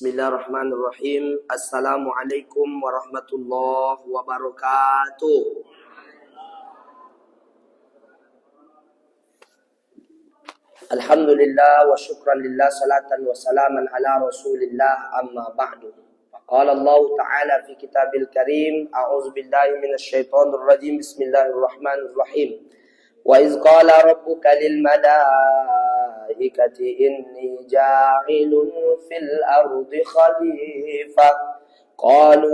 Bismillahirrahmanirrahim. Assalamualaikum warahmatullahi wabarakatuh. Alhamdulillah wa syukran lillah, salatan wa salaman ala rasulillah, amma ba'du. Qala Allah Ta'ala fi kitabil karim, a'udzu billahi minasy syaithanir rajim. Bismillahirrahmanirrahim. Wa iz qala rabbuka lil malaikati inni ja'ilun fil ardi khalifah qalu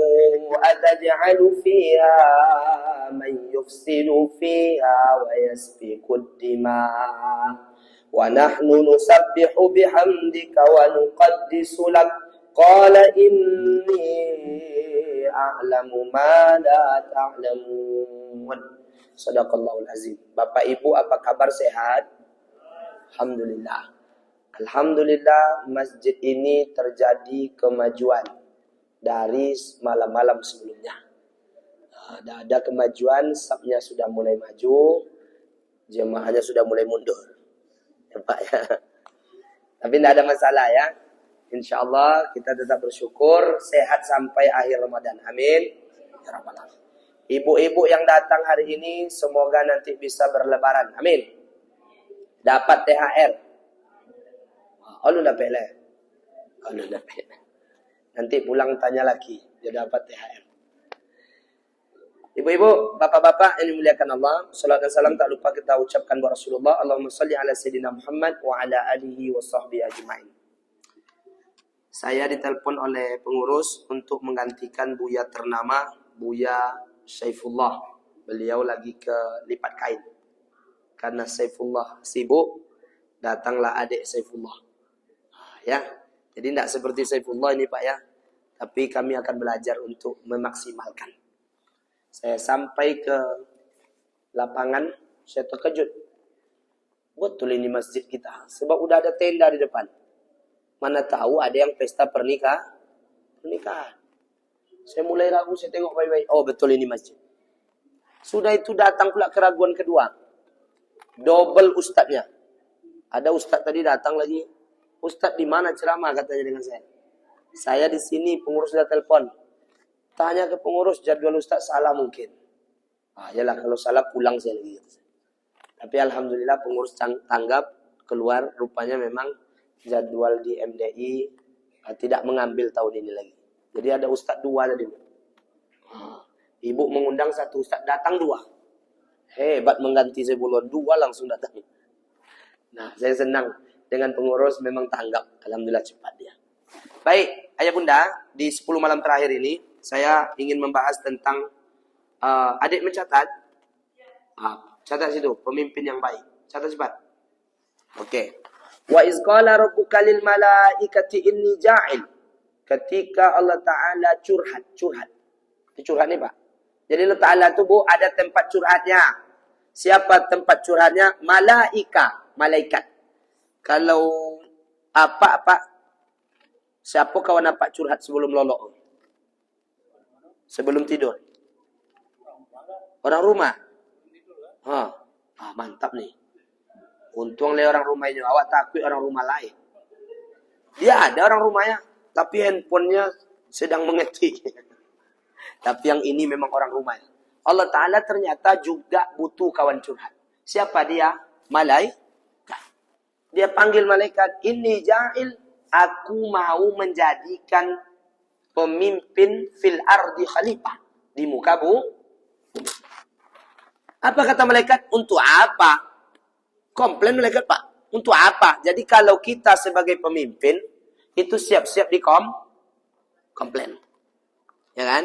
ataj'alu fiha man yufsidu fiha wa yasfiku ad-dima' wa nahnu nusabbihu bihamdika wa nuqaddisu lak qala inni a'lamu ma la ta'lamun. Shadaqallahul azim. Bapak Ibu, apa kabar, sehat? Alhamdulillah. Alhamdulillah, masjid ini terjadi kemajuan dari malam-malam sebelumnya. Ada kemajuan, safnya sudah mulai maju, jemaahnya sudah mulai mundur. Ya, Pak, ya. Tapi tidak ada masalah ya. InsyaAllah kita tetap bersyukur, sehat sampai akhir Ramadan. Amin. Ya Rabbal Alamin. Ibu-ibu yang datang hari ini semoga nanti bisa berlebaran. Amin. Dapat THR. Nanti pulang tanya lagi, dia dapat THR. Ibu-ibu, bapak-bapak yang dimuliakan Allah, salawat dan salam tak lupa kita ucapkan buat Rasulullah. Allahumma salli ala Sayyidina Muhammad wa ala alihi wa sahbihi ajma'in. Saya ditelepon oleh pengurus untuk menggantikan Buya ternama, Buya Saifullah. Beliau lagi ke lipat kain. Karena Saifullah sibuk, datanglah adik Saifullah. Ya, jadi tidak seperti Saifullah ini Pak ya. Tapi kami akan belajar untuk memaksimalkan. Saya sampai ke lapangan, saya terkejut. Betul ini masjid kita. Sebab udah ada tenda di depan. Mana tahu ada yang pesta pernikahan. Saya mulai ragu, saya tengok baik-baik. Oh, betul ini masjid. Sudah itu datang pula keraguan kedua. Double ustadznya. Ada ustadz tadi datang lagi. Ustadz di mana ceramah katanya dengan saya. Saya di sini, pengurus sudah telepon. Tanya ke pengurus, jadwal ustadz salah mungkin. Yalah kalau salah pulang saya lagi. Tapi alhamdulillah pengurus tanggap keluar. Rupanya memang jadwal di MDI tidak mengambil tahun ini lagi. Jadi ada ustadz dua tadi. Ibu mengundang satu ustadz, datang dua. Hebat mengganti sebelum dua langsung datang. Nah, saya senang dengan pengurus memang tanggap. Alhamdulillah cepat dia. Baik, ayah bunda, di 10 malam terakhir ini saya ingin membahas tentang adik mencatat. Catat situ, pemimpin yang baik. Catat cepat. Oke. Wa iz qala rabbuka lil malaikati inni ja'il. Ketika Allah Ta'ala curhat. Itu curhat nih Pak. Jadi Allah Ta'ala itu Bu ada tempat curhatnya. Siapa tempat curhatnya? Malaikat. Kalau apa? Siapa kawan apa curhat sebelum lolok? Sebelum tidur? Orang rumah? Mantap nih. Untung orang rumah ini. Awak takut orang rumah lain. Dia ada orang rumahnya. Tapi handphonenya sedang mengetik. Tapi yang ini memang orang rumah. Allah Ta'ala ternyata juga butuh kawan curhat. Siapa dia? Malaikat. Dia panggil malaikat. Inni ja'il. Aku mau menjadikan pemimpin fil ardi khalifah. Di muka bumi. Apa kata malaikat? Untuk apa? Komplain malaikat Pak. Untuk apa? Jadi kalau kita sebagai pemimpin, itu siap-siap komplain. Ya kan?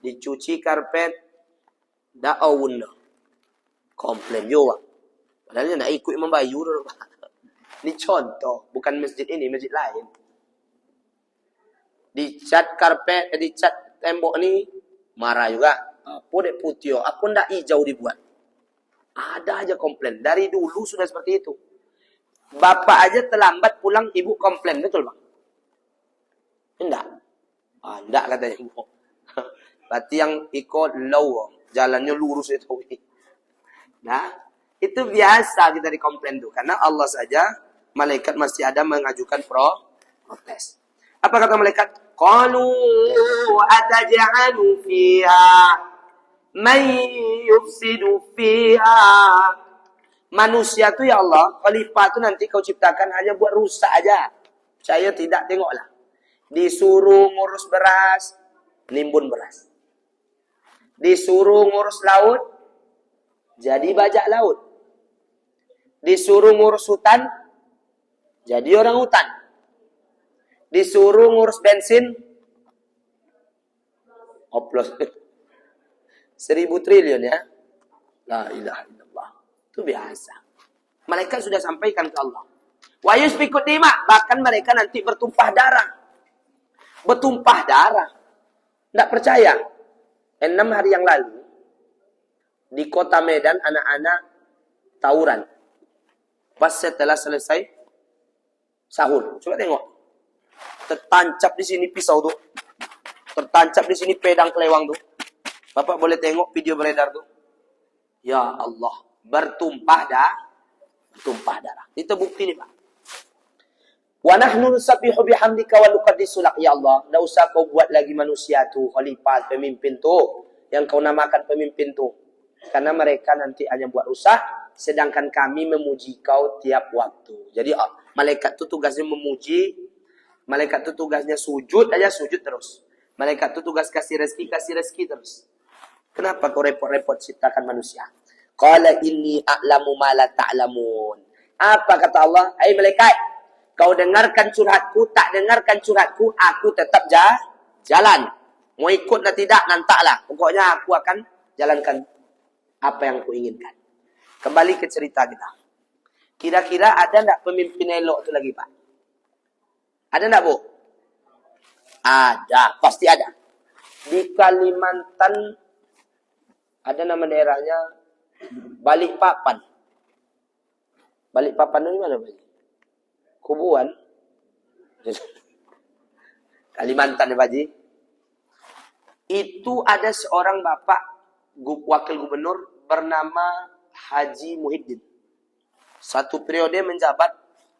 Dicuci karpet, da'awun. Komplain juga. Padahal nak ikut membayar. Ini contoh. Bukan masjid ini, masjid lain. Dicat karpet, dicat tembok ni, marah juga. Podek putih, aku ndak hijau dibuat. Ada aja komplain. Dari dulu sudah seperti itu. Bapak aja terlambat pulang, ibu komplain. Betul Bang? Enggak. Enggak katanya ibu. Berarti yang ikut low. Jalannya lurus itu. Nah, itu biasa kita dikomplain tuh. Karena Allah saja, malaikat masih ada mengajukan protes. Apa kata malaikat? Qalu ataj'alu fiha man yufsidu fiha. Manusia tu ya Allah, khalifah tu nanti kau ciptakan hanya buat rusak aja. Saya tidak tengoklah. Disuruh ngurus beras, nimbun beras. Disuruh ngurus laut, jadi bajak laut. Disuruh ngurus hutan, jadi orang hutan. Disuruh ngurus bensin, oplos. 1.000 triliun ya. La ilaha illallah. Itu biasa. Malaikat sudah sampaikan ke Allah. Wa yusfikut dima. Bahkan mereka nanti bertumpah darah. Bertumpah darah. Tidak percaya. 6 hari yang lalu, di kota Medan, anak-anak tawuran. Pas setelah selesai sahur. Coba tengok. Tertancap di sini pisau tuh. Tertancap di sini pedang kelewang tuh. Bapak boleh tengok video beredar tuh. Ya Allah. Bertumpah darah. Itu bukti nih Pak. Wa nahnu nusabbihu bihamdika wa nuqaddisu lak ya Allah. Enggak usah kau buat lagi manusia tuh khalifah, pemimpin tuh yang kau namakan pemimpin tuh. Karena mereka nanti hanya buat rusak, sedangkan kami memuji kau tiap waktu. Jadi malaikat itu tugasnya memuji, malaikat itu tugasnya sujud aja sujud terus. Malaikat itu tugas kasih rezeki terus. Kenapa kau repot-repot ciptakan manusia? Qala inni a'lamu ma la ta'lamun. Apa kata Allah? Hai malaikat, kau dengarkan curhatku, tak dengarkan curhatku, aku tetap jalan. Mau ikut atau tidak, nantaklah. Pokoknya aku akan jalankan apa yang aku inginkan. Kembali ke cerita kita. Kira-kira ada enggak pemimpin elok itu lagi, Pak? Ada enggak, Bu? Ada, pasti ada. Di Kalimantan ada nama daerahnya Balikpapan. Balikpapan itu mana, Pak? Kubuan. Kalimantan ya, Pak Haji. Itu ada seorang bapak wakil gubernur bernama Haji Muhyiddin. Satu periode menjabat,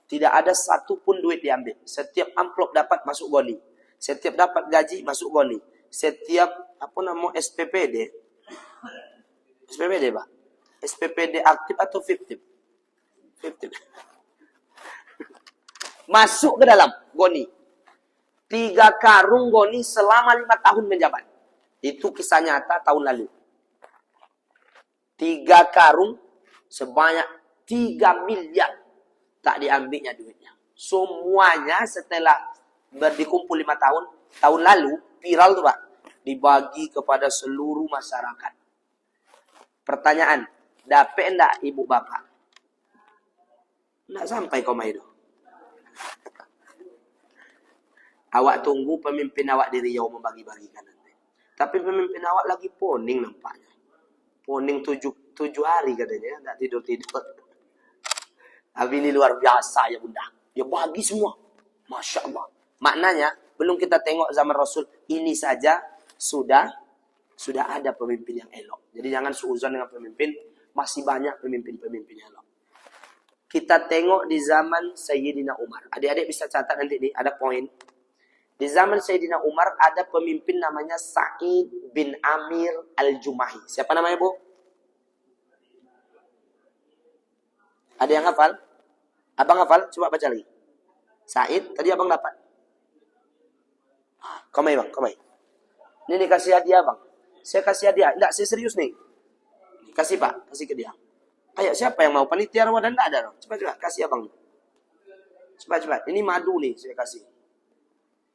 tidak ada satu pun duit diambil. Setiap amplop dapat masuk goni. Setiap dapat gaji masuk goni. Setiap SPPD. SPPD, Pak. SPPD aktif atau fiktif? Fiktif. Masuk ke dalam goni. 3 karung goni selama 5 tahun menjabat. Itu kisah nyata tahun lalu. 3 karung sebanyak 3 miliar tak diambilnya duitnya. Semuanya setelah dikumpul 5 tahun lalu viral tuh Pak, dibagi kepada seluruh masyarakat. Pertanyaan, dapat enggak ibu bapak? Enggak sampai koma itu. Awak tunggu pemimpin awak di Riau membagi-bagikan nanti. Tapi pemimpin awak lagi poning nampaknya. Poning 7 hari katanya, enggak tidur-tidur. Tapi ini luar biasa ya Bunda. Ya bagi semua. Masya Allah. Maknanya, belum kita tengok zaman Rasul, ini saja sudah ada pemimpin yang elok. Jadi jangan suuzon dengan pemimpin, masih banyak pemimpin-pemimpin yang elok. Kita tengok di zaman Sayyidina Umar. Adik-adik bisa catat nanti nih, ada poin. Di zaman Sayyidina Umar ada pemimpin namanya Sa'id bin Amir Al-Jumahi. Siapa namanya, Bu? Ada yang hafal? Abang hafal? Coba baca lagi. Sa'id, tadi abang dapat. Komai bang, komai. Ini dikasih hadiah bang. Saya kasih hadiah. Enggak, saya serius nih. Kasih Pak, kasih ke dia. Ayo, siapa yang mau? Panitia Ramadan enggak ada. Coba, kasih abang. Coba. Ini madu nih, saya kasih.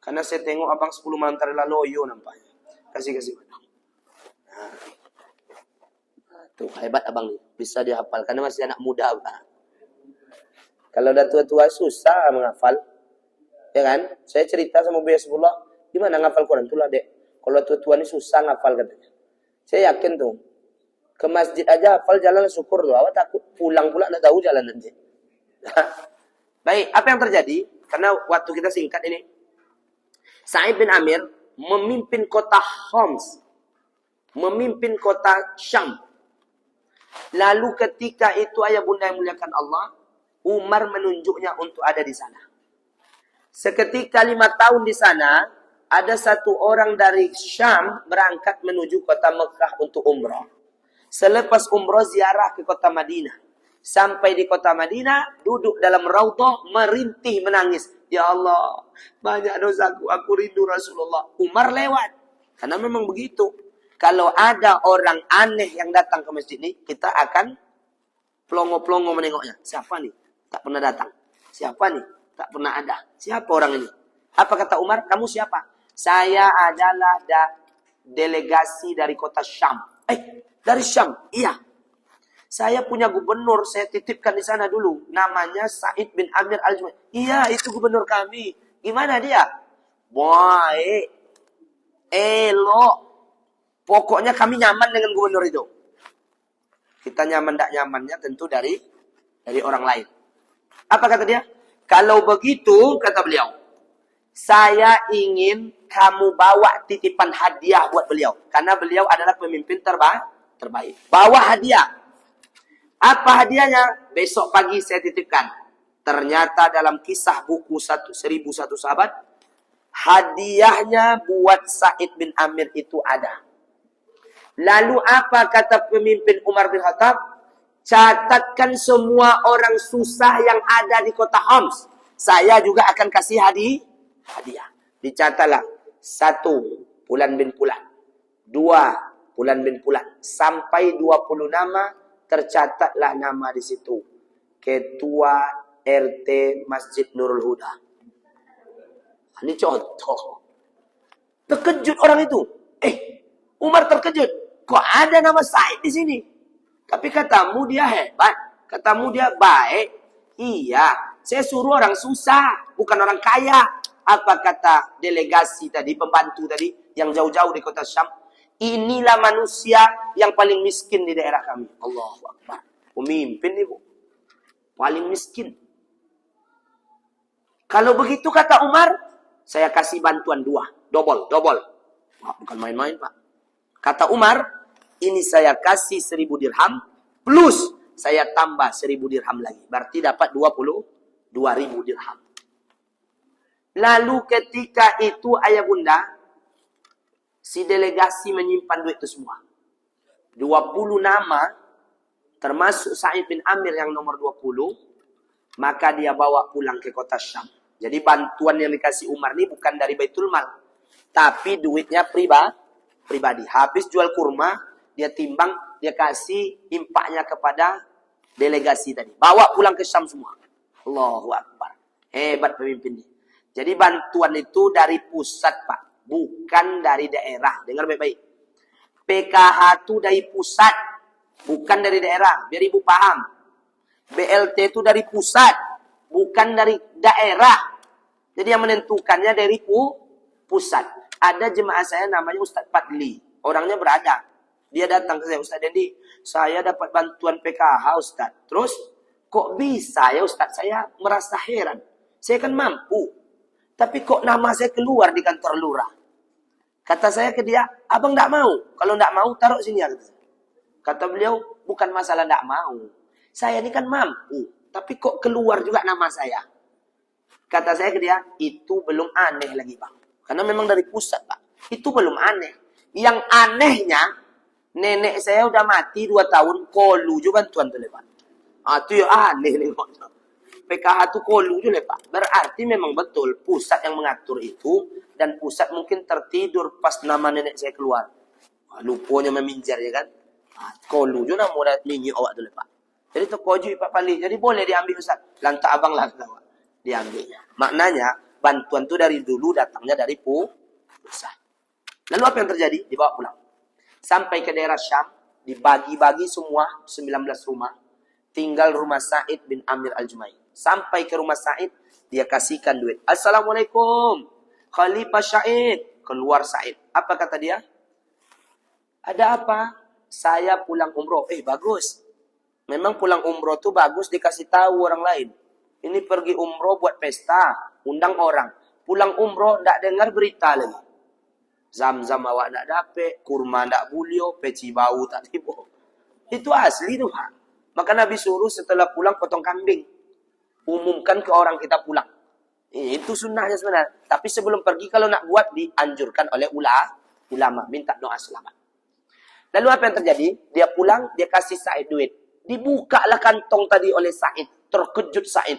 Karena saya tengok abang 10 malam tadi loyo nampaknya. Kasih. Nah. Tuh, hebat abang nih. Bisa dihafal. Karena masih anak muda, Pak. Kalau udah tua-tua susah menghafal. Ya kan? Saya cerita sama Buya Sebullah, gimana ngafal Quran? Itulah dek. Kalau tua-tua ini susah ngafal katanya. Saya yakin tuh. Ke masjid aja hafal jalan syukur loh. Awak takut pulang pula enggak tahu jalan nanti. Baik, apa yang terjadi? Karena waktu kita singkat ini. Sa'id bin Amir memimpin kota Homs. Memimpin kota Syam. Lalu ketika itu ayah bunda yang muliakan Allah, Umar menunjuknya untuk ada di sana. Seketika 5 tahun di sana, ada satu orang dari Syam berangkat menuju kota Mekah untuk umrah. Selepas umrah ziarah ke kota Madinah. Sampai di kota Madinah, duduk dalam raudhah, merintih menangis. Ya Allah, banyak dosaku, aku rindu Rasulullah. Umar lewat. Karena memang begitu. Kalau ada orang aneh yang datang ke masjid ini, kita akan pelongo-pelongo menengoknya. Siapa nih? Tak pernah datang. Siapa nih? Tak pernah ada. Siapa orang ini? Apa kata Umar? Kamu siapa? Saya adalah delegasi dari kota Syam. Dari Syam? Iya. Saya punya gubernur, saya titipkan di sana dulu. Namanya Sa'id bin Amir Al-Jumai. Iya, itu gubernur kami. Gimana dia? Baik. Elok. Pokoknya kami nyaman dengan gubernur itu. Kita nyaman tak nyamannya tentu dari orang lain. Apa kata dia? Kalau begitu, kata beliau, saya ingin kamu bawa titipan hadiah buat beliau. Karena beliau adalah pemimpin terbaik. Bawa hadiah. Apa hadiahnya? Besok pagi saya titipkan. Ternyata dalam kisah buku 1001 sahabat, hadiahnya buat Sa'id bin Amir itu ada. Lalu apa kata pemimpin Umar bin Khattab? Catatkan semua orang susah yang ada di kota Homs. Saya juga akan kasih hadiah. Dicatatlah. 1, Fulan bin Fulan. 2, Fulan bin Fulan. Sampai 20 nama, tercatatlah nama di situ. Ketua RT Masjid Nurul Huda. Ini contoh. Terkejut orang itu. Umar terkejut. Kok ada nama Said di sini? Tapi katamu dia hebat. Katamu dia baik. Iya. Saya suruh orang susah. Bukan orang kaya. Apa kata delegasi tadi, pembantu tadi, yang jauh-jauh di kota Syam? Inilah manusia yang paling miskin di daerah kami. Allahu Akbar. Pemimpin ibu. Paling miskin. Kalau begitu kata Umar, saya kasih bantuan 2. Double. Bukan main-main, Pak. Kata Umar, ini saya kasih 1000 dirham, plus saya tambah 1000 dirham lagi. Berarti dapat 22.000 dirham. Lalu ketika itu ayah bunda, si delegasi menyimpan duit itu semua. 20 nama, termasuk Sa'id bin Amir yang nomor 20, maka dia bawa pulang ke kota Syam. Jadi bantuan yang dikasih Umar ini bukan dari Baitul Mal, tapi duitnya pribadi. Habis jual kurma, dia timbang, dia kasih impaknya kepada delegasi tadi. Bawa pulang ke Syam semua. Allahu Akbar. Hebat pemimpin ini. Jadi bantuan itu dari pusat, Pak. Bukan dari daerah. Dengar baik-baik. PKH itu dari pusat. Bukan dari daerah. Biar ibu paham. BLT itu dari pusat. Bukan dari daerah. Jadi yang menentukannya dari pusat. Ada jemaah saya namanya Ustadz Padli. Orangnya berada. Dia datang ke saya, Ustadz Dendi, saya dapat bantuan PKH Ustadz. Terus, kok bisa ya Ustadz? Saya merasa heran. Saya kan mampu. Tapi kok nama saya keluar di kantor lurah? Kata saya ke dia, abang tidak mau. Kalau tidak mau, taruh sini. Kata beliau, bukan masalah tidak mau. Saya ini kan mampu. Tapi kok keluar juga nama saya? Kata saya ke dia, itu belum aneh lagi bang. Karena memang dari pusat, Pak. Itu belum aneh. Yang anehnya, nenek saya udah mati 2 tahun, kolu juga bantuan tuh, Pak. Itu ya aneh nih. PKH itu kolu juga, Pak. Berarti memang betul pusat yang mengatur itu, dan pusat mungkin tertidur pas nama nenek saya keluar. Lupanya meminjar, ya kan? Kolu juga mau minyi awak tuh, Pak. Jadi itu koju Pak Pali. Jadi boleh diambil Ustaz. Lantak abang lah, diambilnya. Maknanya, bantuan itu dari dulu datangnya dari pusat. Lalu apa yang terjadi? Dibawa pulang. Sampai ke daerah Syam, dibagi-bagi semua 19 rumah. Tinggal rumah Sa'id bin Amir Al-Jumai. Sampai ke rumah Sa'id, dia kasihkan duit. Assalamualaikum, Khalifah Sa'id. Keluar Sa'id. Apa kata dia? Ada apa? Saya pulang umroh. Bagus. Memang pulang umroh tuh bagus dikasih tahu orang lain. Ini pergi umroh buat pesta, undang orang. Pulang umroh, tidak dengar berita lagi. Zam-zam awak tidak dapet, kurma tidak bulio, peci bau tak tiba. Itu asli tuh, Pak. Maka Nabi suruh setelah pulang potong kambing. Umumkan ke orang kita pulang. Itu sunnahnya sebenarnya. Tapi sebelum pergi kalau nak buat dianjurkan oleh ulama. Minta doa selamat. Lalu apa yang terjadi? Dia pulang, dia kasih Said duit. Dibukalah kantong tadi oleh Said. Terkejut Said.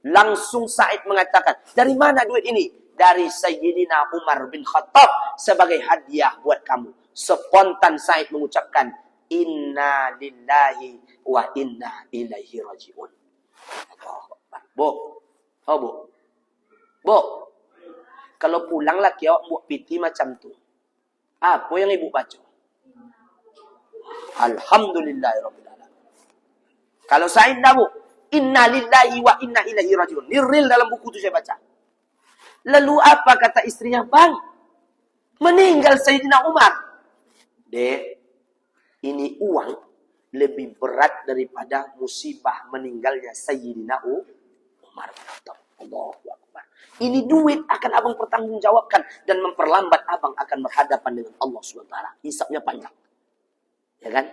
Langsung Said mengatakan, dari mana duit ini? Dari Sayyidina Umar bin Khattab sebagai hadiah buat kamu. Spontan Said mengucapkan, Inna lillahi wa inna ilaihi raji'un. Bu, oh bu, bu, kalau pulang laki awak buat piti macam tu. Apa yang ibu baca? Alhamdulillahirabbil alamin. Kalau Said dah bu, Inna lillahi wa inna ilaihi raji'un. Ini real dalam buku tu saya baca. Lalu apa kata istrinya? Bang, meninggal Sayyidina Umar. Dek, ini uang lebih berat daripada musibah meninggalnya Sayyidina Umar bin Khattab. Allahu Akbar. Ini duit akan abang pertanggungjawabkan dan memperlambat abang akan berhadapan dengan Allah SWT. Hisabnya panjang. Ya kan?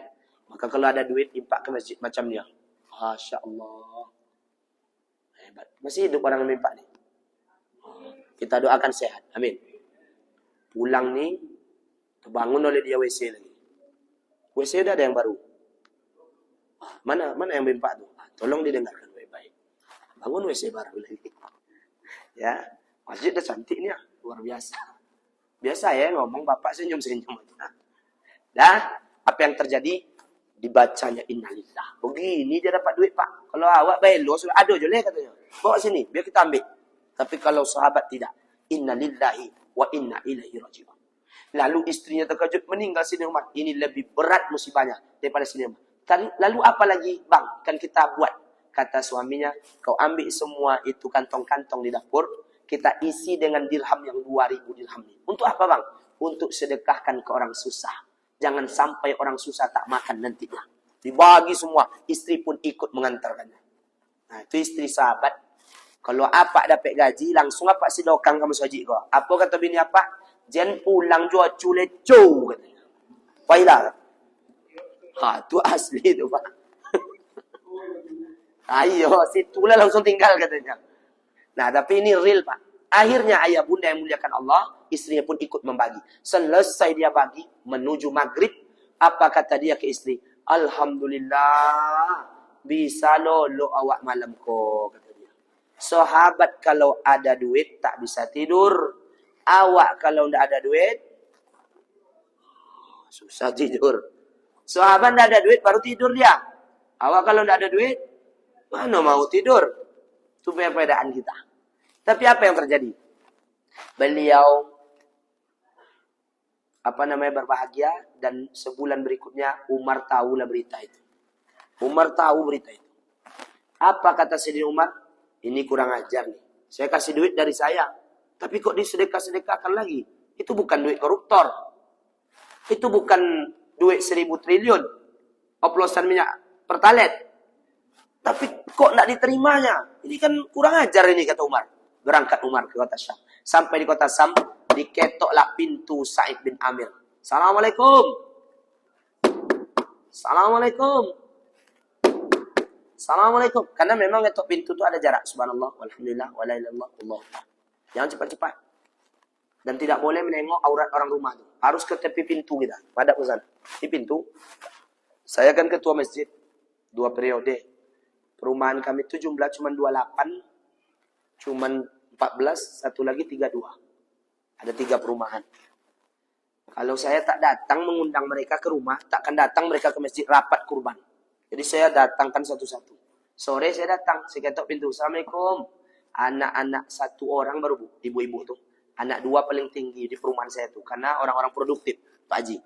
Maka kalau ada duit, impak ke masjid macam dia. Masya Allah. Hebat. Masih hidup orang yang impak ni. Kita doakan sehat. Amin. Pulang ni, terbangun oleh dia WC lagi. WC dah ada yang baru. Mana yang impak tu? Tolong didengarkan baik-baik. Bangun WC baru lagi. Ya, masjid dah cantik ni. Luar biasa. Biasa ya ngomong bapak senyum-senyum. Dah, apa yang terjadi? Dibacanya innalillah. Begini dia dapat duit pak. Kalau awak belo sudah ada je lah katanya. Bawa sini biar kita ambil. Tapi kalau sahabat tidak. Innalillahi wa inna ilaihi raji'un. Lalu istrinya terkejut meninggal Sayyidina Umar. Ini lebih berat musibahnya daripada Sayyidina Umar. Lalu apa lagi bang? Kan kita buat. Kata suaminya. Kau ambil semua itu kantong-kantong di dapur. Kita isi dengan dirham yang 2000 dirham ini. Untuk apa bang? Untuk sedekahkan ke orang susah. Jangan sampai orang susah tak makan nantinya. Dibagi semua. Istri pun ikut mengantarkannya. Nah, itu istri sahabat. Kalau apa dapat gaji, langsung apa sidokang kamu saji kau. Apa kata bini apa? Jen pulang jua culeco katanya. Baiklah. Itu asli tu pak. Ayo, situlah langsung tinggal katanya. Nah, tapi ini real pak. Akhirnya ayah bunda yang muliakan Allah, istrinya pun ikut membagi. Selesai dia bagi, menuju maghrib, apa kata dia ke istri? Alhamdulillah, bisa lolo awak malam ko, kata dia. Sahabat kalau ada duit, tak bisa tidur. Awak kalau tidak ada duit, susah tidur. Sahabat tidak ada duit, baru tidur dia. Awak kalau tidak ada duit, mana mau tidur? Itu perbedaan kita. Tapi apa yang terjadi? Beliau berbahagia dan sebulan berikutnya Umar tahulah berita itu. Umar tahu berita itu. Apa kata Sayyidina Umar? Ini kurang ajar nih. Saya kasih duit dari saya. Tapi kok disedekah-sedekahkan lagi? Itu bukan duit koruptor. Itu bukan duit 1000 triliun. Oplosan minyak pertalite. Tapi kok tidak diterimanya? Ini kan kurang ajar ini kata Umar. Berangkat Umar ke kota Syam. Sampai di kota Syam, diketoklah pintu Sa'id bin Amir. Assalamualaikum. Assalamualaikum. Assalamualaikum. Karena memang ketok pintu itu ada jarak. Subhanallah, walhamdulillah, wala ilaha illallah, Allah. Jangan cepat-cepat. Dan tidak boleh menengok aurat orang rumah itu. Harus ke tepi pintu kita. Pada pesan. Di pintu. Saya kan ketua masjid. 2 periode. Perumahan kami itu jumlah cuma 28. Cuman 14, satu lagi 32. Ada 3 perumahan. Kalau saya tak datang mengundang mereka ke rumah, takkan datang mereka ke masjid rapat kurban. Jadi saya datangkan satu-satu. Sore saya datang, saya ketok pintu. Assalamualaikum. Anak-anak 1 orang baru ibu-ibu tuh. Anak 2 paling tinggi di perumahan saya tuh. Karena orang-orang produktif, Pak Haji.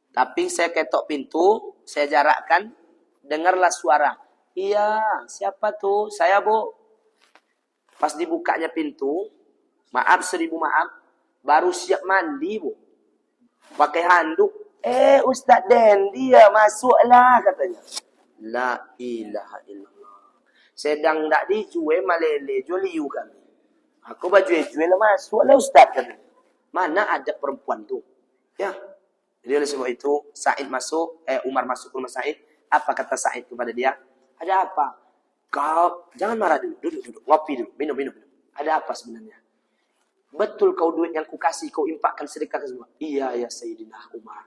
Tapi saya ketok pintu, saya jarakkan, dengarlah suara. Iya, siapa tuh? Saya bu. Pas dibukanya pintu, maaf 1000 maaf, baru siap mandi bu. Pakai handuk. Ustaz Dendi ya masuklah katanya. La ilaha illallah. Sedang tak dijual malele, jual liu kami. Aku baju jual masuklah Ustaz katanya. Mana ada perempuan tu? Ya. Jadi oleh sebab itu, Umar masuk ke rumah Said. Apa kata Said kepada dia? Ada apa? Kau jangan marah dulu, duduk, ngopi dulu, minum. Ada apa sebenarnya? Betul kau duit yang kukasih, kau impakkan sedekah ke semua? Iya ya Sayyidina Umar.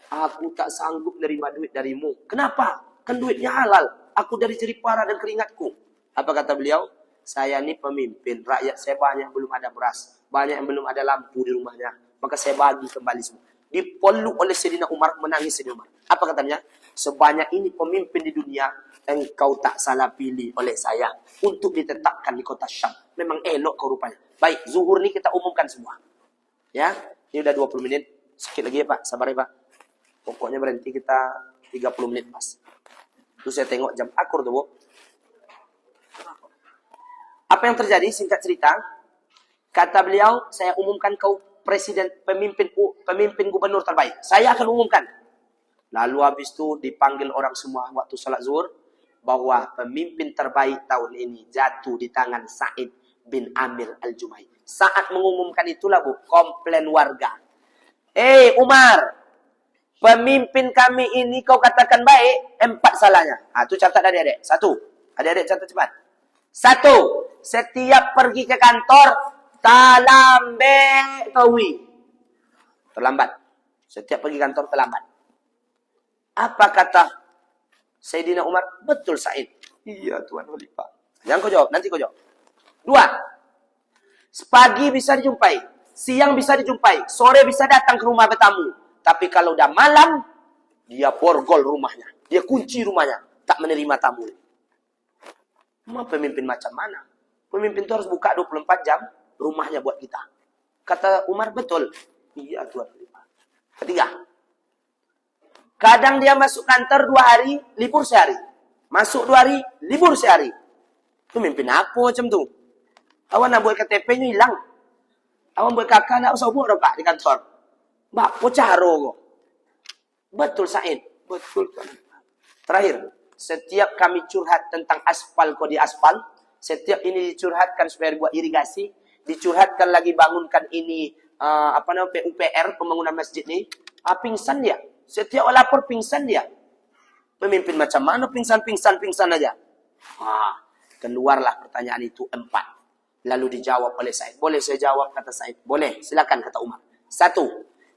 Aku tak sanggup menerima duit darimu. Kenapa? Kan duitnya halal. Aku dari jeripara dan keringatku. Apa kata beliau? Saya ini pemimpin. Rakyat saya banyak belum ada beras. Banyak yang belum ada lampu di rumahnya. Maka saya bagi kembali semua. Dipeluk oleh Sayyidina Umar, menangis Sayyidina Umar. Apa katanya? Sebanyak ini pemimpin di dunia, engkau tak salah pilih oleh saya untuk ditetapkan di kota Syam. Memang elok kau rupanya. Baik, zuhur ni kita umumkan semua. Ya, ini udah 20 menit. Sikit lagi ya Pak, sabar ya Pak. Pokoknya berhenti kita 30 menit Mas. Terus saya tengok jam akur tuh Bu. Apa yang terjadi? Singkat cerita, kata beliau, saya umumkan kau presiden, pemimpin gubernur terbaik. Saya akan umumkan. Lalu habis itu dipanggil orang semua waktu salat zuhur bahwa pemimpin terbaik tahun ini jatuh di tangan Sa'id bin Amir Al-Jumai. Saat mengumumkan itulah Bu, komplain warga. Umar, pemimpin kami ini kau katakan baik, 4 salahnya. Itu catat adik-adik. 1. Adik-adik catat cepat. 1. Setiap pergi ke kantor, talambe kawi. Terlambat. Setiap pergi kantor terlambat. Apa kata Sayyidina Umar? Betul Said. Iya Tuan Khalifah. Jangan kau jawab, nanti kau jawab. 2. Pagi bisa dijumpai, siang bisa dijumpai, sore bisa datang ke rumah bertamu. Tapi kalau udah malam, dia borgol rumahnya. Dia kunci rumahnya. Tak menerima tamu. Mau pemimpin macam mana? Pemimpin itu harus buka 24 jam rumahnya buat kita. Kata Umar, betul. Iya Tuan Khalifah. 3. Kadang dia masuk kantor 2 hari, libur sehari. Masuk 2 hari, libur sehari. Pemimpin apa macam tu? Awan nak buat KTP-nya hilang. Awan buat kakak nak usah buat Pak di kantor. Mbak, pocaro kok. Betul Said. Betul kan. Terakhir, setiap kami curhat tentang aspal kok di aspal. Setiap ini dicurhatkan supaya buat irigasi. Dicurhatkan lagi bangunkan ini PUPR, pembangunan masjid ni. Pingsan dia. Setiap lapor pingsan dia. Pemimpin macam mana pingsan aja. Keluarlah pertanyaan itu 4. Lalu dijawab oleh Said. Boleh saya jawab kata Said? Boleh, silakan kata Umar. 1.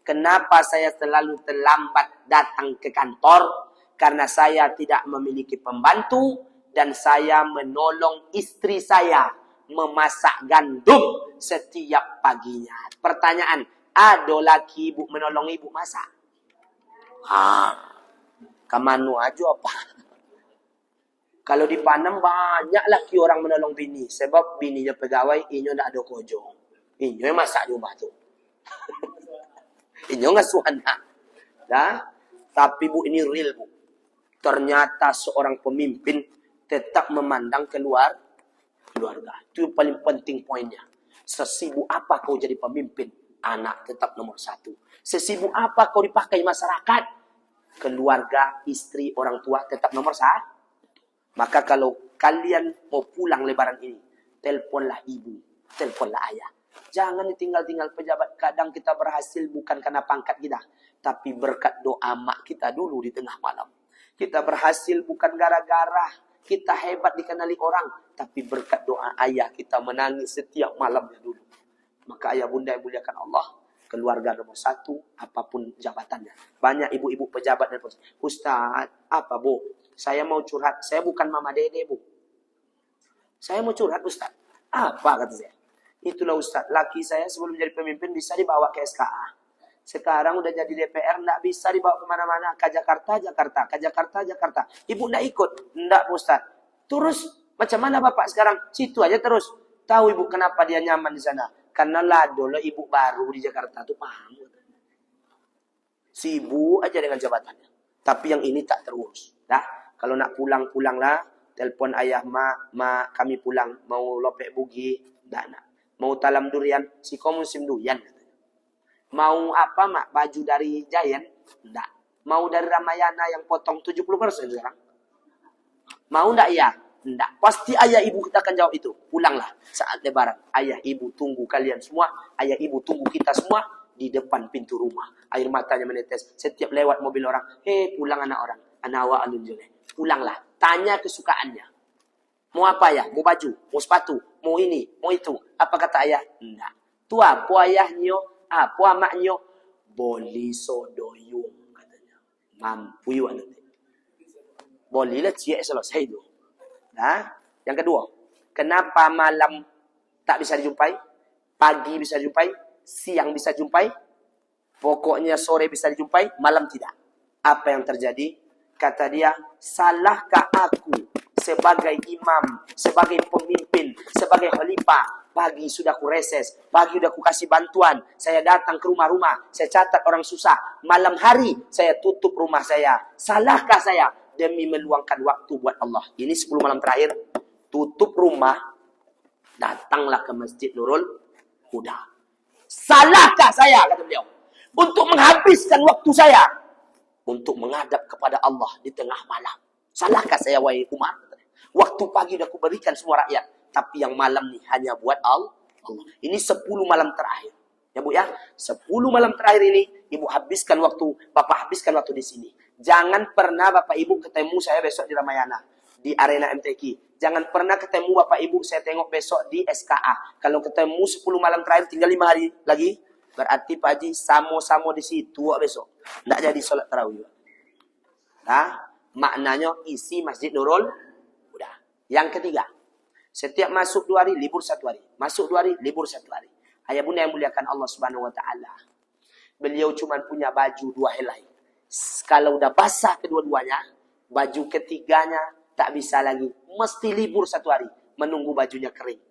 Kenapa saya selalu terlambat datang ke kantor? Karena saya tidak memiliki pembantu dan saya menolong istri saya memasak gandum setiap paginya. Pertanyaan, ada laki ibu menolong ibu masak? Kamanu aja apa? Kalau di Panam banyak laki orang menolong bini. Sebab bininya pegawai, inyo ndak ada kojo. Inyo yang masak di rumah tu. Inyo ngasuh anak. Tapi Bu, ini real Bu. Ternyata seorang pemimpin tetap memandang keluarga. Itu yang paling penting poinnya. Sesibuk apa kau jadi pemimpin, anak tetap nomor 1. Sesibuk apa kau dipakai masyarakat, keluarga, istri, orang tua tetap nomor 1. Maka kalau kalian mau pulang lebaran ini, teleponlah ibu, teleponlah ayah. Jangan ditinggal-tinggal pejabat. Kadang kita berhasil bukan karena pangkat kita, tapi berkat doa mak kita dulu di tengah malam. Kita berhasil bukan gara-gara kita hebat dikenali orang, tapi berkat doa ayah kita menangis setiap malamnya dulu. Maka ayah bunda yang muliakan Allah, keluarga nomor 1, apapun jabatannya. Banyak ibu-ibu pejabat dan Ustaz, apa Bu? Saya mau curhat. Saya bukan mama dede Bu. Saya mau curhat Ustaz. Apa kata saya? Itulah Ustaz, laki saya sebelum jadi pemimpin bisa dibawa ke SKA. Sekarang udah jadi DPR, nggak bisa dibawa kemana-mana. Ke Jakarta. Ibu nggak ikut? Nggak Ustaz. Terus macam mana Bapak sekarang? Situ aja terus. Tahu Ibu kenapa dia nyaman di sana? Karena dulu ibu baru di Jakarta tuh paham. Sibuk aja dengan jabatannya. Tapi yang ini tak terurus. Kalau nak pulanglah, telepon ayah, ma kami pulang. Mau lopek bugi, dah nak. Mau talam durian, si kau musim durian. Mau apa mak? Baju dari Giant? Enggak. Mau dari Ramayana yang potong 70% sekarang? Mau enggak ya? Enggak. Pasti ayah ibu kita akan jawab itu. Pulanglah saat lebaran. Ayah ibu tunggu kalian semua. Ayah ibu tunggu kita semua di depan pintu rumah. Air matanya menetes. Setiap lewat mobil orang. Pulang anak orang. Anak awak alun jole. Pulanglah. Tanya kesukaannya. Mau apa ya? Mau baju, mau sepatu, mau ini, mau itu. Apa kata ayah? Enggak. Tu apa ayahnya? Apa maknya? Boleh sodoyung katanya. Mampu ya nanti. Bolehlah cik selesai itu. Nah, yang kedua, kenapa malam tak bisa dijumpai? Pagi bisa dijumpai, siang bisa dijumpai, pokoknya sore bisa dijumpai, malam tidak. Apa yang terjadi? Kata dia, salahkah aku sebagai imam, sebagai pemimpin, sebagai khalifah? Pagi sudah ku reses, pagi sudah ku kasih bantuan, saya datang ke rumah-rumah, saya catat orang susah. Malam hari saya tutup rumah saya. Salahkah saya demi meluangkan waktu buat Allah? Ini 10 malam terakhir, tutup rumah, datanglah ke Masjid Nurul Huda. Salahkah saya, kata beliau, untuk menghabiskan waktu saya untuk menghadap kepada Allah di tengah malam? Salahkah saya, wahai Umar? Waktu pagi sudah kuberikan semua rakyat, tapi yang malam ni hanya buat Allah. Ini 10 malam terakhir. Ya Bu ya, 10 malam terakhir ini Ibu habiskan waktu, Bapak habiskan waktu di sini. Jangan pernah Bapak Ibu ketemu saya besok di Ramayana, di arena MTQ. Jangan pernah ketemu Bapak Ibu saya tengok besok di SKA. Kalau ketemu 10 malam terakhir tinggal 5 hari lagi, berarti Pak Haji samo-samo di situ besok. Tidak jadi sholat tarawih. Nah, maknanya isi Masjid Nurul Huda. Yang ketiga, setiap masuk 2 hari, libur 1 hari. Masuk 2 hari, libur 1 hari. Ayah bunda yang muliakan Allah Subhanahu Wa Taala. Beliau cuma punya baju 2 helai. Kalau udah basah kedua-duanya, baju ketiganya tak bisa lagi. Mesti libur 1 hari. Menunggu bajunya kering.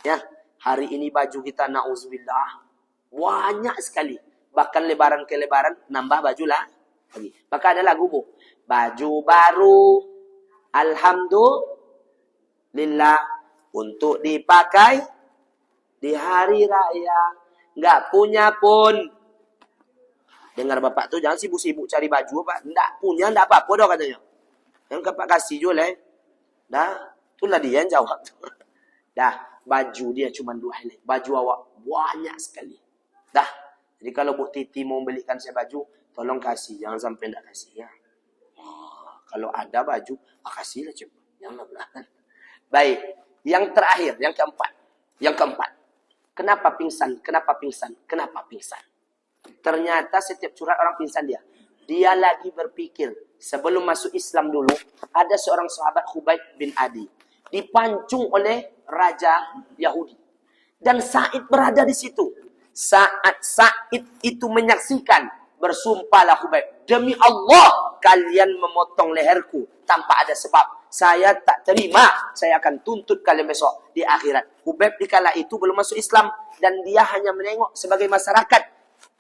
Ya, hari ini baju kita na'udzubillah banyak sekali. Bahkan lebaran ke lebaran nambah baju lah lagi. Maka ada lagu Bu. Baju baru, alhamdulillah, untuk dipakai di hari raya. Nggak punya pun. Dengar bapak tuh jangan sibuk-sibuk cari baju Pak. Nggak punya, nggak apa-apa dah katanya. Yang bapak kasih jual dah, itulah dia yang jawab. Dah, baju dia cuma 2 helai. Baju awak banyak sekali. Dah, jadi kalau Bu Titi mau belikan saya baju, tolong kasih, jangan sampai enggak kasih ya. Kalau ada baju, kasihlah cepat. Jangan belahan. Baik, yang terakhir, yang keempat. Yang keempat. Kenapa pingsan? Kenapa pingsan? Kenapa pingsan? Ternyata setiap curhat orang pingsan dia. Dia lagi berpikir, sebelum masuk Islam dulu, ada seorang sahabat Khubayb bin Adi. Dipancung oleh raja Yahudi. Dan Sa'id berada di situ. Saat Sa'id itu menyaksikan, bersumpahlah Khubayb, demi Allah kalian memotong leherku tanpa ada sebab. Saya tak terima, saya akan tuntut kalian besok di akhirat. Khubayb di kala itu belum masuk Islam dan dia hanya menengok sebagai masyarakat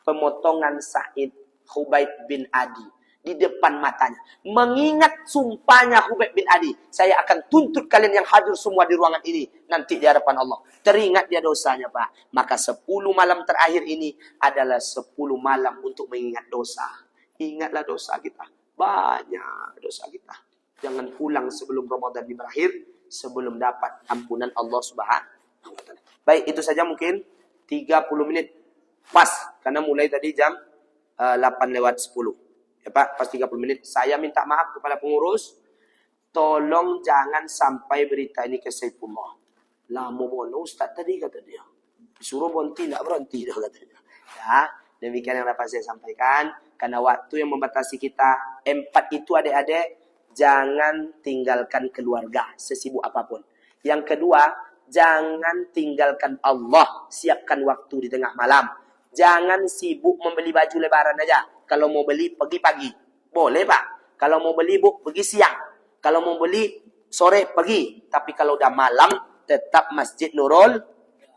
pemotongan Sa'id Khubayb bin Adi di depan matanya. Mengingat sumpahnya Khubayb bin Adi, saya akan tuntut kalian yang hadir semua di ruangan ini nanti di hadapan Allah. Teringat dia dosanya Pak. Maka 10 malam terakhir ini adalah 10 malam untuk mengingat dosa. Ingatlah dosa kita. Banyak dosa kita. Jangan pulang sebelum Ramadan ini berakhir, sebelum dapat ampunan Allah Subhanahu wa Ta'ala. Baik, itu saja mungkin 30 menit pas, karena mulai tadi jam 8:10. Ya Pak, pas 30 menit. Saya minta maaf kepada pengurus, tolong jangan sampai berita ini ke Saifullah. Lama bono Ustaz tadi kata dia. Suruh berhenti, tidak berhenti dah katanya. Ya, demikian yang dapat saya sampaikan. Karena waktu yang membatasi kita. 4 itu adik-adik, jangan tinggalkan keluarga sesibuk apapun. Yang kedua, jangan tinggalkan Allah. Siapkan waktu di tengah malam. Jangan sibuk membeli baju lebaran aja. Kalau mau beli, pergi pagi. Boleh Pak. Kalau mau beli, Bu, pergi siang. Kalau mau beli, sore, pergi. Tapi kalau udah malam, tetap Masjid Nurul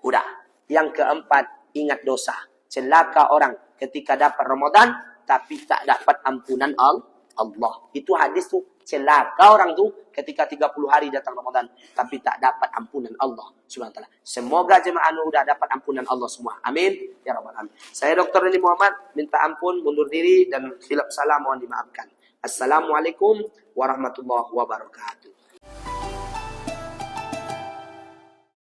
Huda. Yang keempat, ingat dosa. Celaka orang ketika dapat Ramadan, tapi tak dapat ampunan Allah. Itu hadis tuh. Celaka orang tuh ketika 30 hari datang Ramadan, tapi tak dapat ampunan Allah Subhanahu wa Ta'ala. Semoga jemaah Nur Huda dapat ampunan Allah semua. Amin. Ya Rabbal Alamin. Saya Dr. Reni Muhammad, minta ampun, mundur diri, dan khilaf salah mohon dimaafkan. Assalamualaikum warahmatullahi wabarakatuh.